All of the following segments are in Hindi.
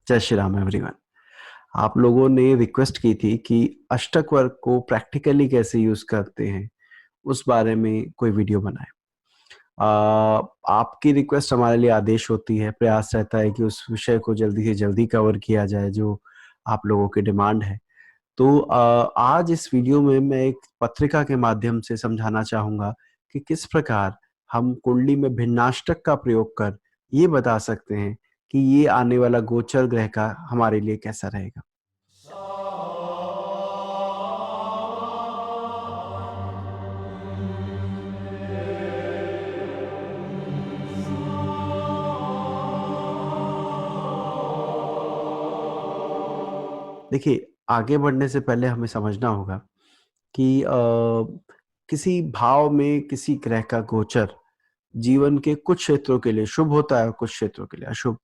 जय श्री राम एवरीवन। आप लोगों ने रिक्वेस्ट की थी कि अष्टक वर्ग को प्रैक्टिकली कैसे यूज करते हैं उस बारे में कोई वीडियो बनाए। आपकी रिक्वेस्ट हमारे लिए आदेश होती है। प्रयास रहता है कि उस विषय को जल्दी से जल्दी कवर किया जाए जो आप लोगों की डिमांड है। तो आज इस वीडियो में मैं एक पत्रिका के माध्यम से समझाना चाहूंगा कि किस प्रकार हम कुंडली में भिन्नाष्टक का प्रयोग कर ये बता सकते हैं कि ये आने वाला गोचर ग्रह का हमारे लिए कैसा रहेगा। देखिए, आगे बढ़ने से पहले हमें समझना होगा कि किसी भाव में किसी ग्रह का गोचर जीवन के कुछ क्षेत्रों के लिए शुभ होता है और कुछ क्षेत्रों के लिए अशुभ।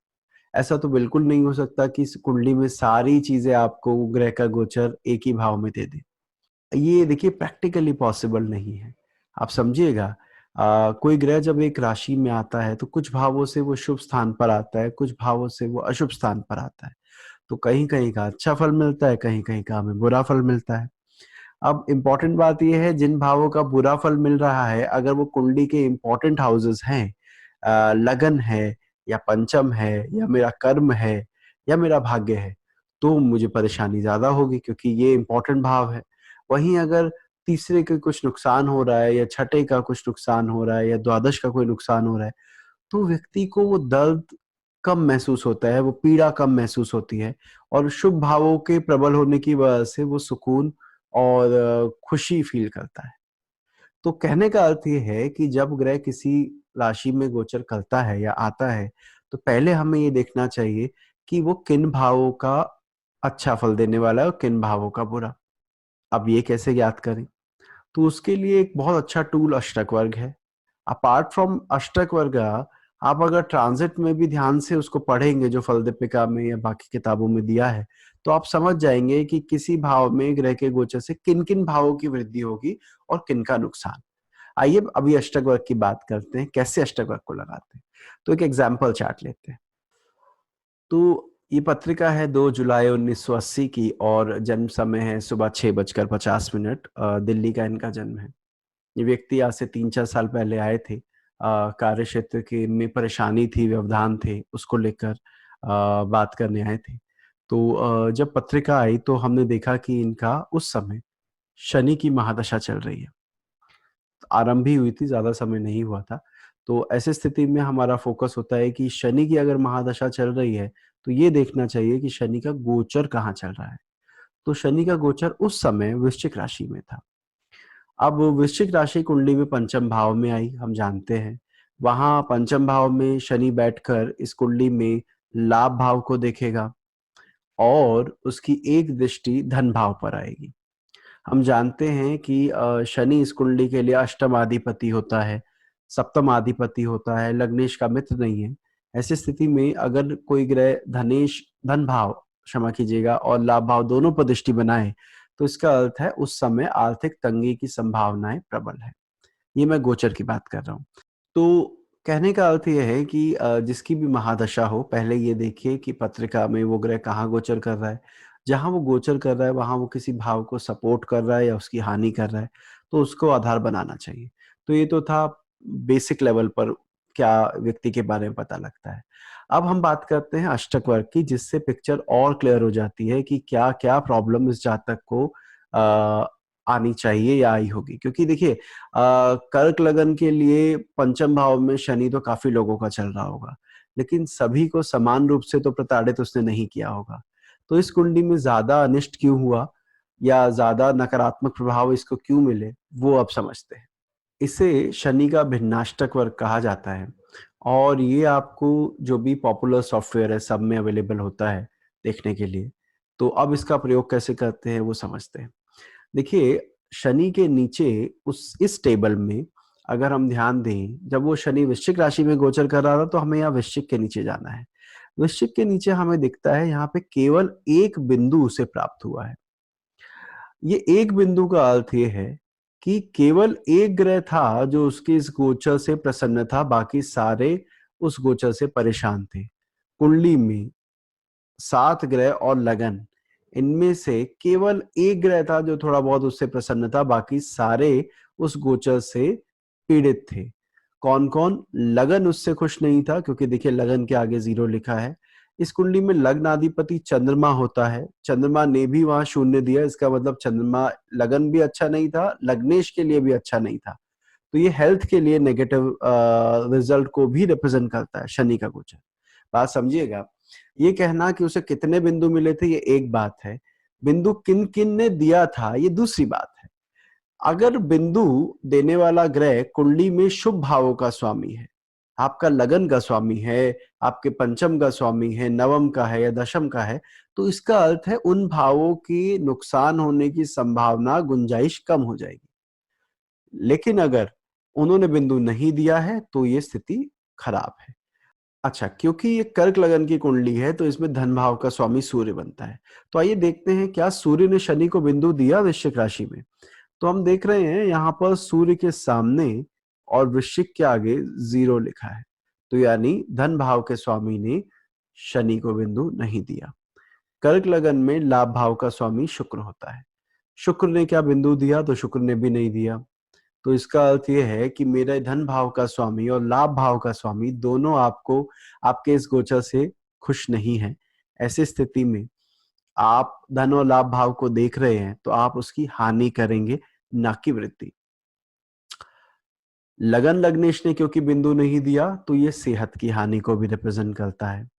ऐसा तो बिल्कुल नहीं हो सकता कि इस कुंडली में सारी चीजें आपको ग्रह का गोचर एक ही भाव में दे दे। ये देखिए प्रैक्टिकली पॉसिबल नहीं है। आप समझिएगा, कोई ग्रह जब एक राशि में आता है तो कुछ भावों से वो शुभ स्थान पर आता है, कुछ भावों से वो अशुभ स्थान पर आता है। तो कहीं कहीं का अच्छा फल मिलता है, कहीं कहीं का हमें बुरा फल मिलता है। अब इम्पोर्टेंट बात यह है, जिन भावों का बुरा फल मिल रहा है अगर वो कुंडली के इम्पोर्टेंट हाउसेस हैं, लगन है या पंचम है या मेरा कर्म है या मेरा भाग्य है, तो मुझे परेशानी ज्यादा होगी क्योंकि ये इम्पोर्टेंट भाव है। वहीं अगर तीसरे के कुछ नुकसान हो रहा है या छठे का कुछ नुकसान हो रहा है या द्वादश का कोई नुकसान हो रहा है, तो व्यक्ति को वो दर्द कम महसूस होता है, वो पीड़ा कम महसूस होती है और शुभ भावों के प्रबल होने की वजह से वो सुकून और खुशी फील करता है। तो कहने का अर्थ ये है कि जब ग्रह किसी राशि में गोचर करता है या आता है, तो पहले हमें ये देखना चाहिए कि वो किन भावों का अच्छा फल देने वाला है और किन भावों का बुरा। अब ये कैसे ज्ञात करें? तो उसके लिए एक बहुत अच्छा टूल अष्टक वर्ग है। अपार्ट फ्रॉम अष्टक वर्ग, आप अगर ट्रांजिट में भी ध्यान से उसको पढ़ेंगे जो फल दीपिका में या बाकी किताबों में दिया है, तो आप समझ जाएंगे कि किसी भाव में ग्रह के गोचर से किन किन भावों की वृद्धि होगी और किन का नुकसान। आइए अभी अष्टक वर्ग की बात करते हैं, कैसे अष्टक वर्ग को लगाते हैं। तो एक एग्जाम्पल चार्ट लेते हैं। तो ये पत्रिका है 2 जुलाई 1980 की और जन्म समय है सुबह 6:50। दिल्ली का इनका जन्म है। ये व्यक्ति आज से 3-4 साल पहले आए थे। कार्य क्षेत्र के में परेशानी थी, व्यवधान थे, उसको लेकर बात करने आए थे। तो जब पत्रिका आई तो हमने देखा कि इनका उस समय शनि की महादशा चल रही है। आरंभ ही हुई थी, ज्यादा समय नहीं हुआ था। तो ऐसी स्थिति में हमारा फोकस होता है कि शनि की अगर महादशा चल रही है तो ये देखना चाहिए कि शनि का गोचर कहाँ चल रहा है। तो शनि का गोचर उस समय वृश्चिक राशि में था। अब वृश्चिक राशि कुंडली में पंचम भाव में आई, हम जानते हैं। वहां पंचम भाव में शनि बैठकर इस कुंडली में लाभ भाव को देखेगा और उसकी एक दृष्टि धन भाव पर आएगी। हम जानते हैं कि शनि इस कुंडली के लिए अष्टम अधिपति होता है, सप्तम अधिपति होता है, लग्नेश का मित्र नहीं है। ऐसी स्थिति में अगर कोई ग्रह धनेश धन भाव, क्षमा कीजिएगा, और लाभ भाव दोनों पर दृष्टि बनाए, तो इसका अर्थ है उस समय आर्थिक तंगी की संभावनाएं प्रबल है। ये मैं गोचर की बात कर रहा हूँ। तो कहने का अर्थ यह है कि जिसकी भी महादशा हो, पहले ये देखिए कि पत्रिका में वो ग्रह कहाँ गोचर कर रहा है। जहां वो गोचर कर रहा है वहां वो किसी भाव को सपोर्ट कर रहा है या उसकी हानि कर रहा है, तो उसको आधार बनाना चाहिए। तो ये तो था बेसिक लेवल पर क्या व्यक्ति के बारे में पता लगता है। अब हम बात करते हैं अष्टक वर्ग की, जिससे पिक्चर और क्लियर हो जाती है कि क्या क्या प्रॉब्लम इस जातक को आ, आनी चाहिए या आई होगी। क्योंकि देखिए, कर्क लगन के लिए पंचम भाव में शनि तो काफी लोगों का चल रहा होगा, लेकिन सभी को समान रूप से तो प्रताड़ित उसने नहीं किया होगा। तो इस कुंडली में ज्यादा अनिष्ट क्यों हुआ या ज्यादा नकारात्मक प्रभाव इसको क्यों मिले, वो अब समझते हैं। इसे शनि का भिन्नाष्टक वर्ग कहा जाता है और ये आपको जो भी पॉपुलर सॉफ्टवेयर है सब में अवेलेबल होता है देखने के लिए। तो अब इसका प्रयोग कैसे करते हैं वो समझते हैं। देखिए, शनि के नीचे उस इस टेबल में अगर हम ध्यान दें, जब वो शनि वृश्चिक राशि में गोचर कर रहा था तो हमें यहाँ वृश्चिक के नीचे जाना है। वृश्चिक के नीचे हमें दिखता है यहाँ पे केवल एक बिंदु उसे प्राप्त हुआ है। ये एक बिंदु का अर्थ ये है कि केवल एक ग्रह था जो उसके इस गोचर से प्रसन्न था, बाकी सारे उस गोचर से परेशान थे। कुंडली में 7 ग्रह और लगन, इनमें से केवल एक ग्रह था जो थोड़ा बहुत उससे प्रसन्न था, बाकी सारे उस गोचर से पीड़ित थे। कौन कौन? लगन उससे खुश नहीं था, क्योंकि देखिए लगन के आगे 0 लिखा है। इस कुंडली में लग्नाधिपति चंद्रमा होता है, चंद्रमा ने भी वहां शून्य दिया, इसका मतलब चंद्रमा, लगन भी अच्छा नहीं था, लग्नेश के लिए भी अच्छा नहीं था। तो ये हेल्थ के लिए नेगेटिव रिजल्ट को भी रिप्रेजेंट करता है शनि का गोचर। बात समझिएगा। ये कहना कि उसे कितने बिंदु मिले थे ये एक बात है, बिंदु किन किन ने दिया था ये दूसरी बात है। अगर बिंदु देने वाला ग्रह कुंडली में शुभ भावों का स्वामी है, आपका लगन का स्वामी है, आपके पंचम का स्वामी है, नवम का है या दशम का है, तो इसका अर्थ है उन भावों की नुकसान होने की संभावना, गुंजाइश कम हो जाएगी। लेकिन अगर उन्होंने बिंदु नहीं दिया है तो ये स्थिति खराब है। अच्छा, क्योंकि ये कर्क लगन की कुंडली है तो इसमें धन भाव का स्वामी सूर्य बनता है। तो आइए देखते हैं क्या सूर्य ने शनि को बिंदु दिया वृश्चिक राशि में। तो हम देख रहे हैं यहाँ पर सूर्य के सामने और वृश्चिक के आगे 0 लिखा है, तो यानी धन भाव के स्वामी ने शनि को बिंदु नहीं दिया। कर्क लगन में लाभ भाव का स्वामी शुक्र होता है, शुक्र ने क्या बिंदु दिया? तो शुक्र ने भी नहीं दिया। तो इसका अर्थ यह है कि मेरे धन भाव का स्वामी और लाभ भाव का स्वामी दोनों आपको, आपके इस गोचर से खुश नहीं है। ऐसी स्थिति में आप धन और लाभ भाव को देख रहे हैं तो आप उसकी हानि करेंगे, ना कि वृद्धि। लगन लग्नेश ने क्योंकि बिंदु नहीं दिया तो ये सेहत की हानि को भी रिप्रेजेंट करता है।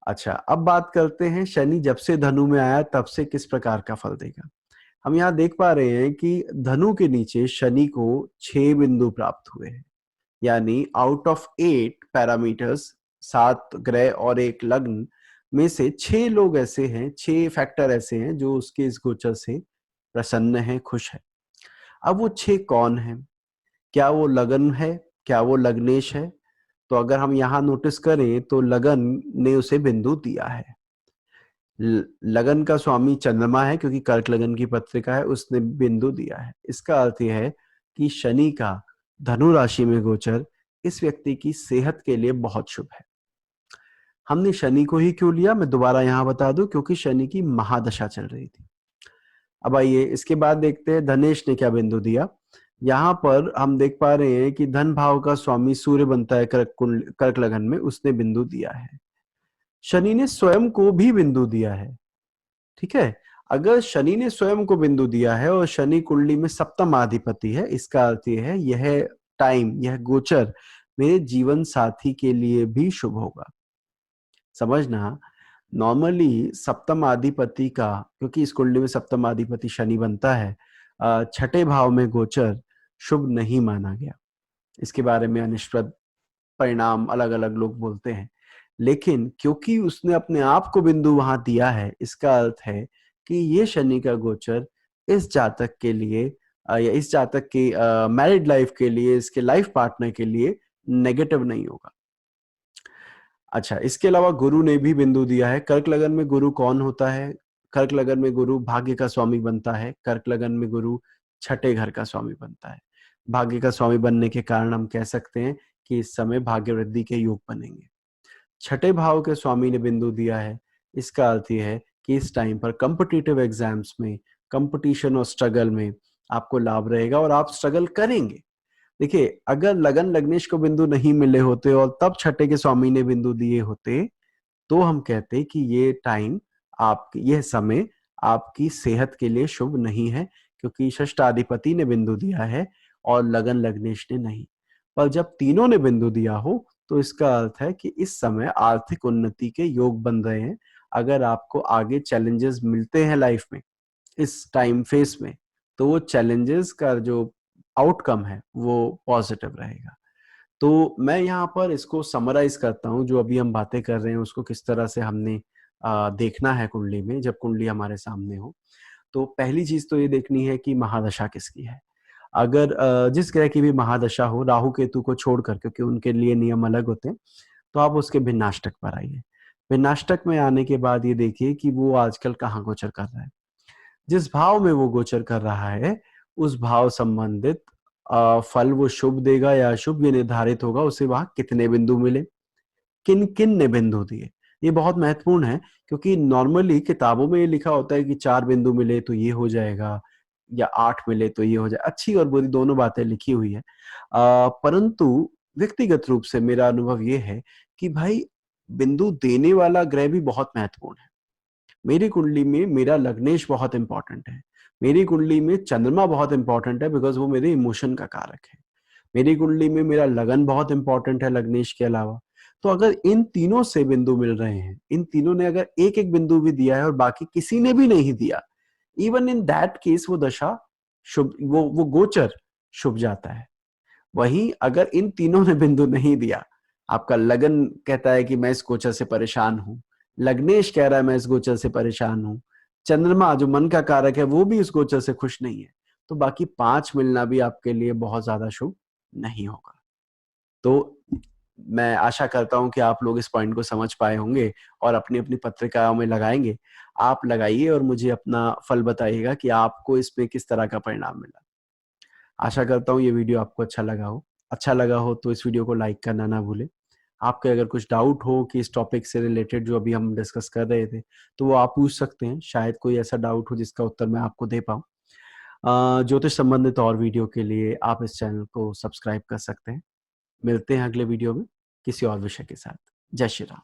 अच्छा, अब बात करते हैं शनि जब से धनु में आया तब से किस प्रकार का फल देगा। हम यहाँ देख पा रहे हैं कि धनु के नीचे शनि को 6 बिंदु प्राप्त हुए हैं, यानी आउट ऑफ 8 पैरामीटर्स, 7 ग्रह और एक लग्न में से 6 लोग ऐसे हैं, 6 फैक्टर ऐसे हैं जो उसके इस गोचर से प्रसन्न है, खुश है। अब वो 6 कौन है? क्या वो लगन है? क्या वो लग्नेश है? तो अगर हम यहाँ नोटिस करें तो लगन ने उसे बिंदु दिया है। लगन का स्वामी चंद्रमा है क्योंकि कर्क लगन की पत्रिका है, उसने बिंदु दिया है। इसका अर्थ यह है कि शनि का धनु राशि में गोचर इस व्यक्ति की सेहत के लिए बहुत शुभ है। हमने शनि को ही क्यों लिया, मैं दोबारा यहां बता दूं, क्योंकि शनि की महादशा चल रही थी। अब आइए इसके बाद देखते हैं धनेश ने क्या बिंदु दिया। यहाँ पर हम देख पा रहे हैं कि धन भाव का स्वामी सूर्य बनता है कर्क लगन में, उसने बिंदु दिया है। शनि ने स्वयं को भी बिंदु दिया है, ठीक है। अगर शनि ने स्वयं को बिंदु दिया है और शनि कुंडली में सप्तम अधिपति है, इसका अर्थ यह है यह टाइम, यह गोचर मेरे जीवन साथी के लिए भी शुभ होगा। समझना, नॉर्मली सप्तम अधिपति का, क्योंकि इस कुंडली में सप्तम अधिपति शनि बनता है, छठे भाव में गोचर शुभ नहीं माना गया। इसके बारे में अनिश्चित परिणाम अलग अलग लोग बोलते हैं, लेकिन क्योंकि उसने अपने आप को बिंदु वहां दिया है, इसका अर्थ है कि ये शनि का गोचर इस जातक के लिए या इस जातक की मैरिड लाइफ के लिए, इसके लाइफ पार्टनर के लिए नेगेटिव नहीं होगा। अच्छा, इसके अलावा गुरु ने भी बिंदु दिया है। कर्क लगन में गुरु कौन होता है? कर्क लगन में गुरु भाग्य का स्वामी बनता है। कर्क लगन में गुरु छठे घर का स्वामी बनता है। भाग्य का स्वामी बनने के कारण हम कह सकते हैं कि इस समय भाग्य वृद्धि के योग बनेंगे। छठे भाव के स्वामी ने बिंदु दिया है, इसका अर्थ यह है कि इस टाइम पर कॉम्पिटिटिव एग्जाम्स में, कंपटीशन और स्ट्रगल में आपको लाभ रहेगा और आप स्ट्रगल करेंगे। देखिए, अगर लगन लग्नेश को बिंदु नहीं मिले होते और तब छठे के स्वामी ने बिंदु दिए होते तो हम कहते कि ये टाइम, आपकी यह समय आपकी सेहत के लिए शुभ नहीं है, क्योंकि षष्ठाधिपति ने बिंदु दिया है और लगन लग्नेश ने नहीं। पर जब तीनों ने बिंदु दिया हो तो इसका अर्थ है कि इस समय आर्थिक उन्नति के योग बन रहे हैं। अगर आपको आगे चैलेंजेस मिलते हैं लाइफ में इस टाइम फेस में, तो वो चैलेंजेस का जो आउटकम है वो पॉजिटिव रहेगा। तो मैं यहाँ पर इसको समराइज करता हूँ, जो अभी हम बातें कर रहे हैं उसको किस तरह से हमने देखना है कुंडली में, जब कुंडली हमारे सामने हो। तो पहली चीज तो ये देखनी है कि महादशा किसकी है। अगर जिस ग्रह की भी महादशा हो, राहु केतु को छोड़कर, क्योंकि उनके लिए नियम अलग होते हैं, तो आप उसके भिन्नाष्टक पर आइए। भिन्नाष्टक में आने के बाद ये देखिए कि वो आजकल कहाँ गोचर कर रहा है। जिस भाव में वो गोचर कर रहा है उस भाव संबंधित फल वो शुभ देगा या अशुभ, ये निर्धारित होगा उसे वहां कितने बिंदु मिले, किन किन ने बिंदु दिए। ये बहुत महत्वपूर्ण है, क्योंकि नॉर्मली किताबों में ये लिखा होता है कि 4 बिंदु मिले तो ये हो जाएगा या 8 मिले तो ये हो जाए, अच्छी और बुरी दोनों बातें लिखी हुई है। परंतु व्यक्तिगत रूप से मेरा अनुभव ये है कि भाई बिंदु देने वाला ग्रह भी बहुत महत्वपूर्ण है। मेरी कुंडली में मेरा लग्नेश बहुत इंपॉर्टेंट है। मेरी कुंडली में चंद्रमा बहुत इंपॉर्टेंट है, बिकॉज़ वो मेरे इमोशन का कारक है। मेरी कुंडली में मेरा लगन बहुत इंपॉर्टेंट है लग्नेश के अलावा। तो अगर इन तीनों से बिंदु मिल रहे हैं, इन तीनों ने अगर एक-एक बिंदु भी दिया है और बाकी किसी ने भी नहीं दिया, इवन इन दैट केस वो दशा शुभ, वो गोचर शुभ जाता है। वहीं अगर इन तीनों ने बिंदु नहीं दिया, आपका लगन कहता है कि मैं इस गोचर से परेशान हूँ, लग्नेश कह रहा है मैं इस गोचर से परेशान हूँ, चंद्रमा जो मन का कारक है वो भी इस गोचर से खुश नहीं है, तो बाकी 5 मिलना भी आपके लिए बहुत ज़्यादा शुभ नहीं होगा। तो मैं आशा करता हूँ कि आप लोग इस पॉइंट को समझ पाए होंगे और अपनी-अपनी पत्रिकाओं में लगाएँगे। आप लगाइए और मुझे अपना फल बताइएगा कि आपको इसमें किस तरह का परिणाम मिला। आशा करता हूँ ये वीडियो आपको अच्छा लगा हो। अच्छा लगा हो तो इस वीडियो को लाइक करना ना भूलें। आपके अगर कुछ डाउट हो कि इस टॉपिक से रिलेटेड जो अभी हम डिस्कस कर रहे थे, तो वो आप पूछ सकते हैं। शायद कोई ऐसा डाउट हो जिसका उत्तर मैं आपको दे पाऊँ। ज्योतिष संबंधित और वीडियो के लिए आप इस चैनल को सब्सक्राइब कर सकते हैं। मिलते हैं अगले वीडियो में किसी और विषय के साथ। जय श्री राम।